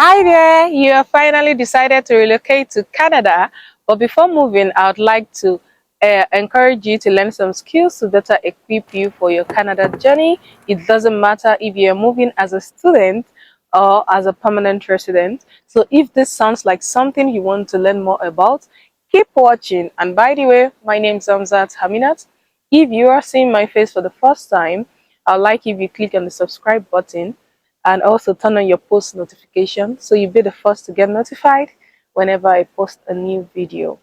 Hi there, you have finally decided to relocate to Canada, but before moving, I would like to encourage you to learn some skills to better equip you for your Canada journey. It doesn't matter if you're moving as a student or as a permanent resident. So if this sounds like something you want to learn more about, keep watching. And by the way, my name is Zamzat Haminat. If you are seeing my face for the first time, I'd like if you click on the subscribe button and also turn on your post notification so you'll be the first to get notified whenever I post a new video.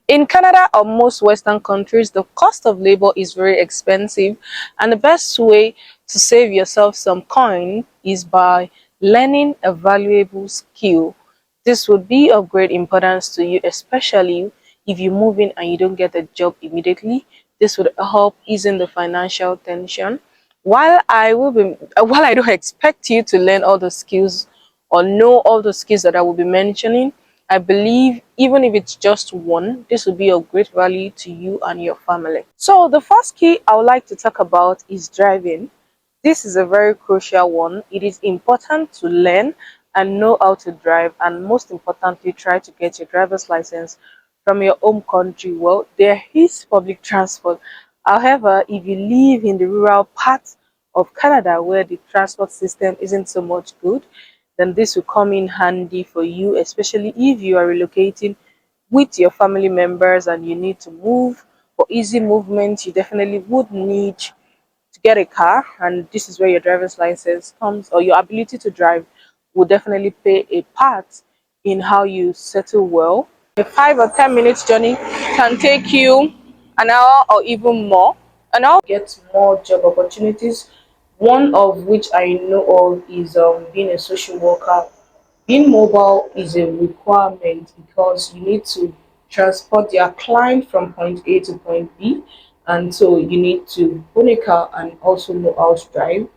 In Canada or most Western countries, the cost of labor is very expensive, and the best way to save yourself some coin is by learning a valuable skill. This would be of great importance to you, especially if you move in and you don't get a job immediately. This would help easing the financial tension. While I don't expect you to learn all the skills or know all the skills that I will be mentioning, I believe even if it's just one, this will be of great value to you and your family. So the first key I would like to talk about is driving. This is a very crucial one. It is important to learn and know how to drive, and most importantly, try to get your driver's license from your home country. Well, there is public transport. However, if you live in the rural parts of Canada where the transport system isn't so much good, then this will come in handy for you, especially if you are relocating with your family members and you need to move. For easy movement, you definitely would need to get a car, and this is where your driver's license comes, or your ability to drive will definitely play a part in how you settle well. A 5 or 10 minutes journey can take you an hour or even more, and I'll get more job opportunities. One of which I know of is being a social worker. Being mobile is a requirement because you need to transport your client from point A to point B, and so you need to own a car and also know how to drive.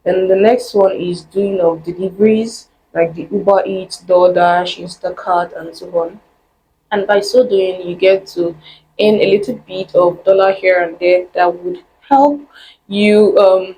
And the next one is doing of deliveries like the Uber Eats, DoorDash, Instacart, and so on. And by so doing, you get to earn a little bit of dollar here and there that would help you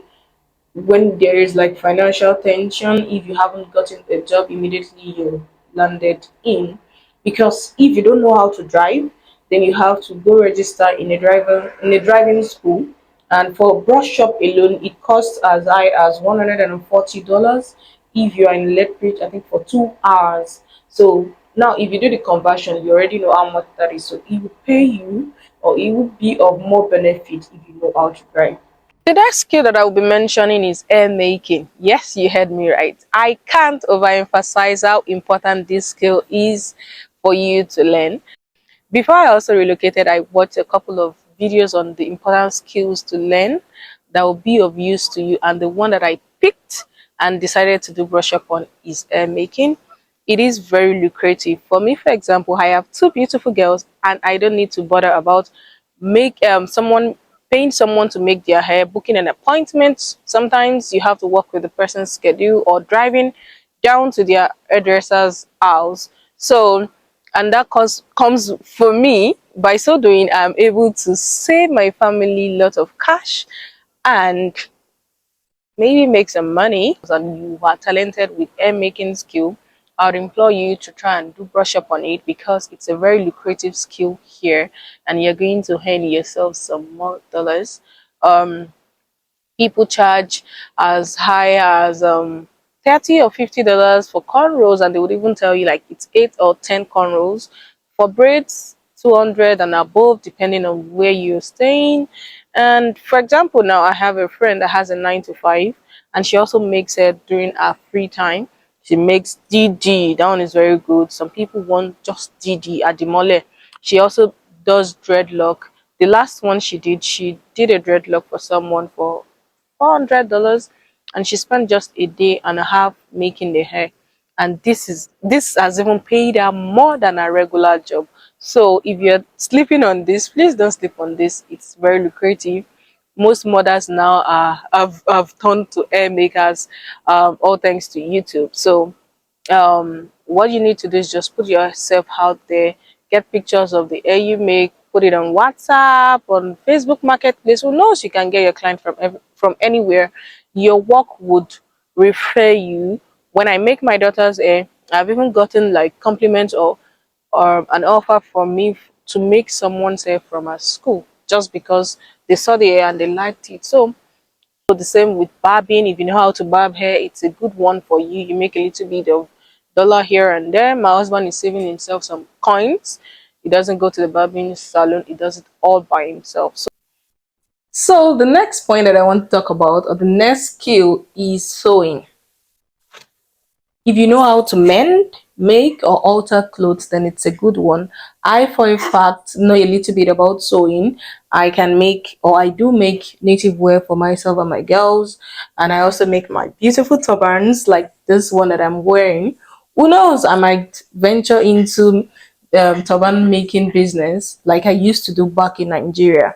when there is like financial tension, if you haven't gotten a job immediately you landed in. Because if you don't know how to drive, then you have to go register in a driving school, and for brush shop alone it costs as high as $140 if you are in Lethbridge, I think, for 2 hours. So now if you do the conversion, you already know how much that is, so it will pay you, or it will be of more benefit if you know how to drive. The next skill that I will be mentioning is air making. Yes, you heard me right. I can't overemphasize how important this skill is for you to learn. Before I also relocated, I watched a couple of videos on the important skills to learn that will be of use to you. And the one that I picked and decided to do brush up on is air making. It is very lucrative. For me, for example, I have two beautiful girls and I don't need to bother about make someone paying someone to make their hair, booking an appointment. Sometimes you have to work with the person's schedule or driving down to their hairdresser's house. So, and that comes for me. By so doing, I'm able to save my family a lot of cash and maybe make some money. And you are talented with hair making skill, I would implore you to try and do brush up on it, because it's a very lucrative skill here and you're going to earn yourself some more dollars. um People charge as high as 30 or $50 for cornrows, and they would even tell you like it's 8 or 10 cornrows. For braids, 200 and above, depending on where you're staying. And for example, now I have a friend that has a 9 to 5, and she also makes it during her free time. She makes DD. That one is very good. Some people want just DD at the mole. She also does dreadlock. The last one she did a dreadlock for someone for $400, and she spent just a day and a half making the hair. And this has even paid her more than a regular job. So if you're sleeping on this, please don't sleep on this. It's very lucrative. Most mothers now have turned to hair makers, all thanks to YouTube. So what you need to do is just put yourself out there, get pictures of the hair you make, put it on WhatsApp, on Facebook Marketplace. Who knows, you can get your client from anywhere. Your work would refer you When I make my daughter's hair, I've even gotten like compliments or an offer from me to make someone's hair from our school just because they saw the hair and they liked it. So the same with barbing. If you know how to barb hair, it's a good one for you. You make a little bit of dollar here and there. My husband is saving himself some coins. He doesn't go to the barbing salon. He does it all by himself. So the next point that I want to talk about, or the next skill, is sewing. If you know how to mend, make, or alter clothes, then it's a good one. I, for a fact, know a little bit about sewing. I can make, or I do make native wear for myself and my girls, and I also make my beautiful turbans like this one that I'm wearing. Who knows? I might venture into turban making business like I used to do back in Nigeria.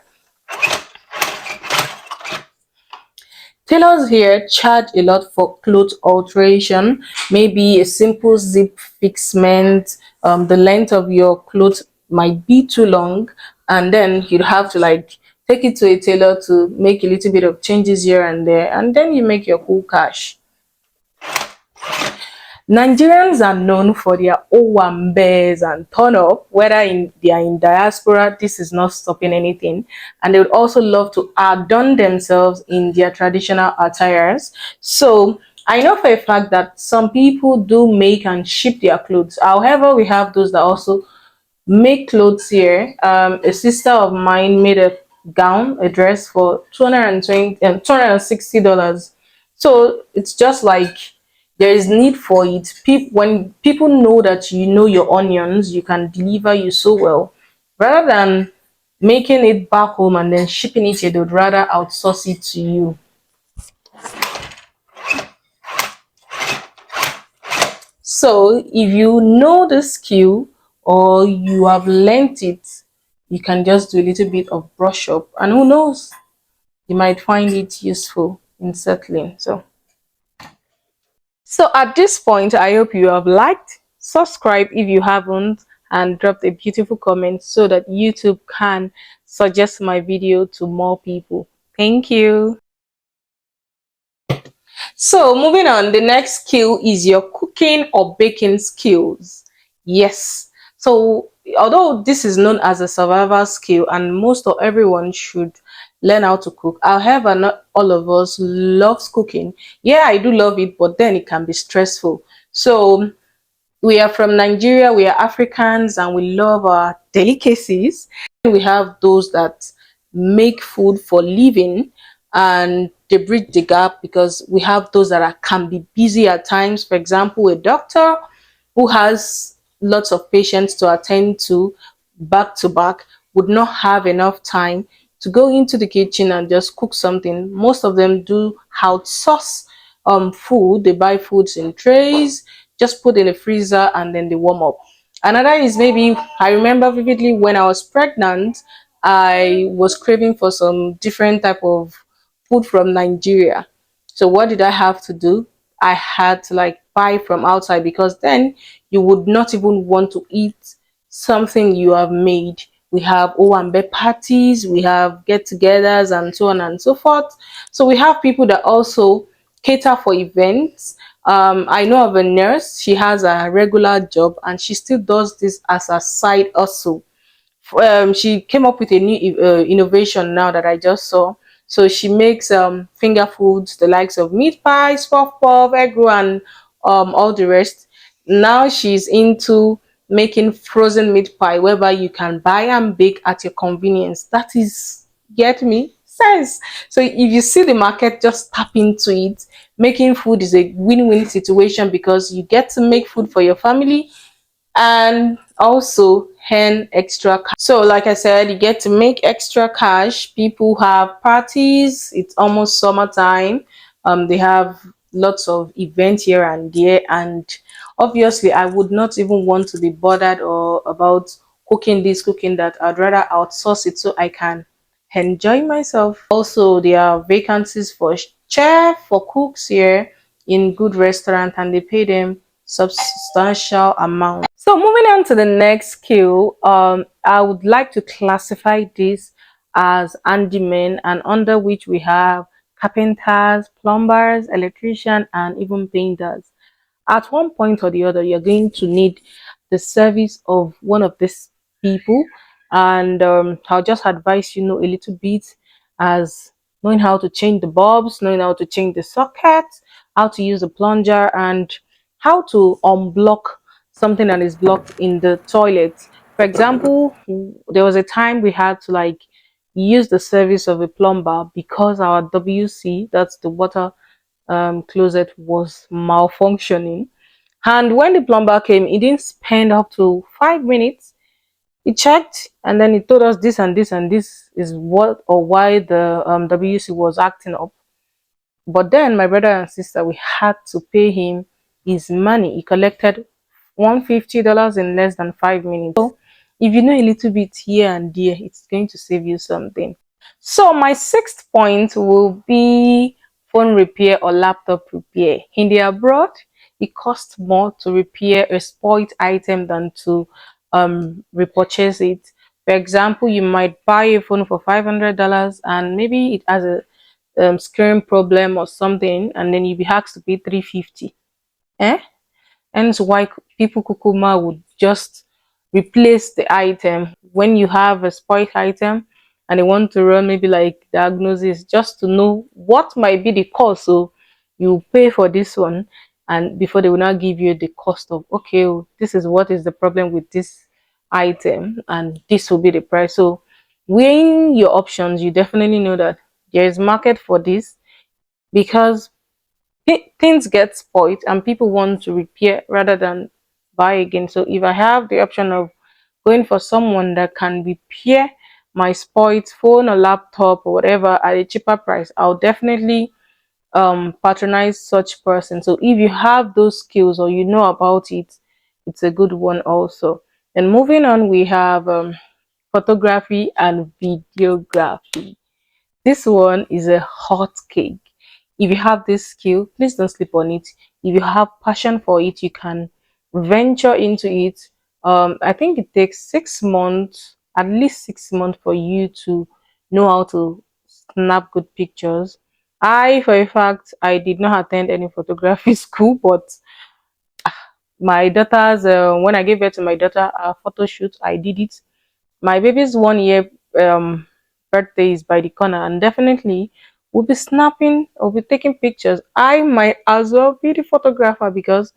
Tailors here charge a lot for clothes alteration, maybe a simple zip fixment. The length of your clothes might be too long, and then you'd have to like take it to a tailor to make a little bit of changes here and there, and then you make your cool cash. Nigerians are known for their owambes and turn up, whether they are in diaspora, this is not stopping anything. And they would also love to adorn themselves in their traditional attires. So I know for a fact that some people do make and ship their clothes. However, we have those that also make clothes here. A sister of mine made a gown, a dress for $260. So it's just like there is need for it. When people know that you know your onions, you can deliver you so well, rather than making it back home and then shipping it here, they would rather outsource it to you. So if you know the skill or you have learnt it, you can just do a little bit of brush up, and who knows, you might find it useful in settling. So at this point, I hope you have liked, subscribe if you haven't, and dropped a beautiful comment so that YouTube can suggest my video to more people. Thank you. So moving on, the next skill is your cooking or baking skills. Yes. So although this is known as a survival skill and most of everyone should learn how to cook, however, not all of us loves cooking. Yeah, I do love it, but then it can be stressful. So we are from Nigeria, we are Africans, and we love our delicacies. We have those that make food for living, and they bridge the gap because we have those that can be busy at times. For example, a doctor who has lots of patients to attend to back would not have enough time to go into the kitchen and just cook something. Most of them do outsource food. They buy foods in trays, just put in the freezer, and then they warm up. Another is, maybe I remember vividly when I was pregnant, I was craving for some different type of food from Nigeria. So what did I have to do? I had to like buy from outside, because then you would not even want to eat something you have made. We have Owambe parties, we have get-togethers, and so on and so forth. So we have people that also cater for events. I know of a nurse, she has a regular job and she still does this as a side hustle. She came up with a new innovation now that I just saw. So she makes finger foods, the likes of meat pies, puff puff, egg roll, and all the rest. Now she's into making frozen meat pie, whereby you can buy and bake at your convenience. That is, get me, sense. So if you see the market, just tap into it. Making food is a win-win situation because you get to make food for your family and also earn extra cash. So like I said, you get to make extra cash. People have parties, it's almost summertime, they have lots of events here and there, and obviously I would not even want to be bothered or about cooking this, cooking that. I'd rather outsource it so I can enjoy myself. Also, there are vacancies for chef, for cooks here in good restaurant, and they pay them substantial amount. So moving on to the next skill, I would like to classify this as handymen, and under which we have carpenters, plumbers, electricians, and even painters. at one point or the other, you're going to need the service of one of these people. And I'll just advise you know a little bit, as knowing how to change the bulbs, knowing how to change the socket, how to use a plunger, and how to unblock something that is blocked in the toilet. For example, there was a time we had to like use the service of a plumber because our WC, that's the water closet, was malfunctioning. And when the plumber came, he didn't spend up to 5 minutes. He checked and then he told us this and this and this is what or why the WC was acting up. But then my brother and sister, we had to pay him his money. He collected $150 in less than 5 minutes. So if you know a little bit here and there, it's going to save you something. So my sixth point will be phone repair or laptop repair. In the abroad, it costs more to repair a spoiled item than to repurchase it. For example, you might buy a phone for $500 and maybe it has a screen problem or something, and then you be asked to pay 350. Eh? Hence why people kukuma would just replace the item when you have a spoiled item and they want to run maybe like diagnosis just to know what might be the cause. So you pay for this one, and before they will not give you the cost of okay, oh, this is what is the problem with this item, and this will be the price. So weighing your options, you definitely know that there is market for this because things get spoiled and people want to repair rather than buy again. So if I have the option of going for someone that can repair my spoiled phone or laptop or whatever at a cheaper price, I'll definitely patronize such person. So if you have those skills or you know about it, it's a good one also. And moving on, we have photography and videography. This one is a hot cake. If you have this skill, please don't sleep on it. If you have passion for it, you can venture into it. I think it takes 6 months, at least 6 months, for you to know how to snap good pictures. For a fact, I did not attend any photography school, but my daughter's, when I gave birth to my daughter, a photo shoot, I did it. My baby's 1 year birthday is by the corner, and definitely we'll be snapping or be taking pictures. I might as well be the photographer because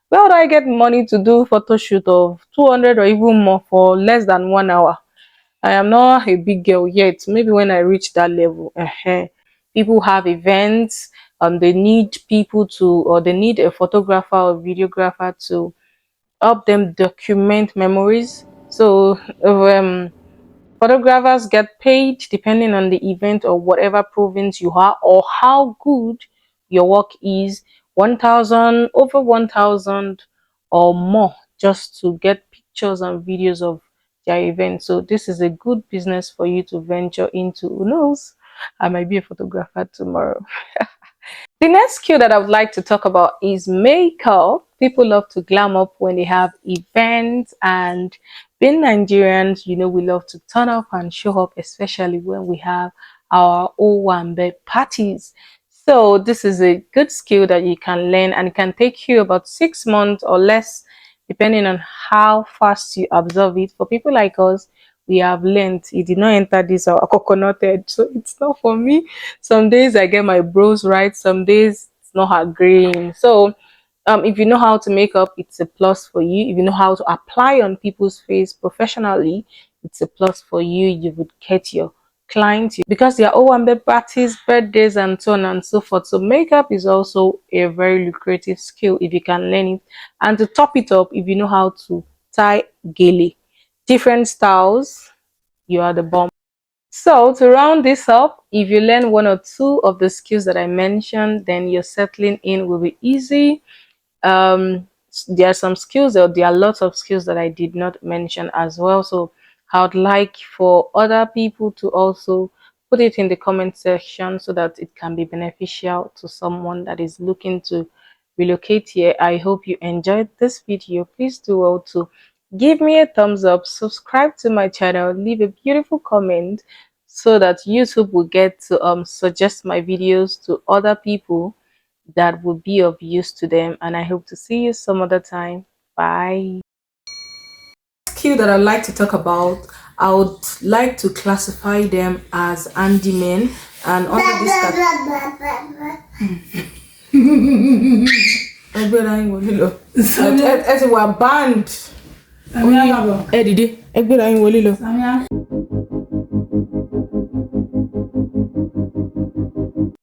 where do I get money to do photo shoot of 200 or even more for less than 1 hour? I am not a big girl yet. Maybe when I reach that level, people have events. They need people to, or they need a photographer or videographer to help them document memories. So photographers get paid depending on the event or whatever province you are or how good your work is. 1,000, over 1,000 or more just to get pictures and videos of their event. So this is a good business for you to venture into. Who knows? I might be a photographer tomorrow. The next skill that I would like to talk about is makeup. People love to glam up when they have events, and being Nigerians, you know, we love to turn up and show up, especially when we have our Owambe parties. So this is a good skill that you can learn, and it can take you about 6 months or less, depending on how fast you observe it. For people like us, we have learned. It did not enter this our coconut head, so it's not for me. Some days I get my brows right, some days it's not agreeing. So if you know how to make up, it's a plus for you. If you know how to apply on people's face professionally, it's a plus for you. You would get your clients because they are all on parties, birthdays, and so on and so forth. So makeup is also a very lucrative skill if you can learn it. And to top it up, if you know how to tie gele, different styles, you are the bomb. So to round this up, if you learn one or two of the skills that I mentioned, then your settling in will be easy. There are some skills, or there are lots of skills that I did not mention as well. So I would like for other people to also put it in the comment section so that it can be beneficial to someone that is looking to relocate here. I hope you enjoyed this video. Please do well to give me a thumbs up, subscribe to my channel, leave a beautiful comment so that YouTube will get to suggest my videos to other people that will be of use to them. And I hope to see you some other time. Bye. Skill that I like to talk about, I would like to classify them as handymen, and under this category, were banned.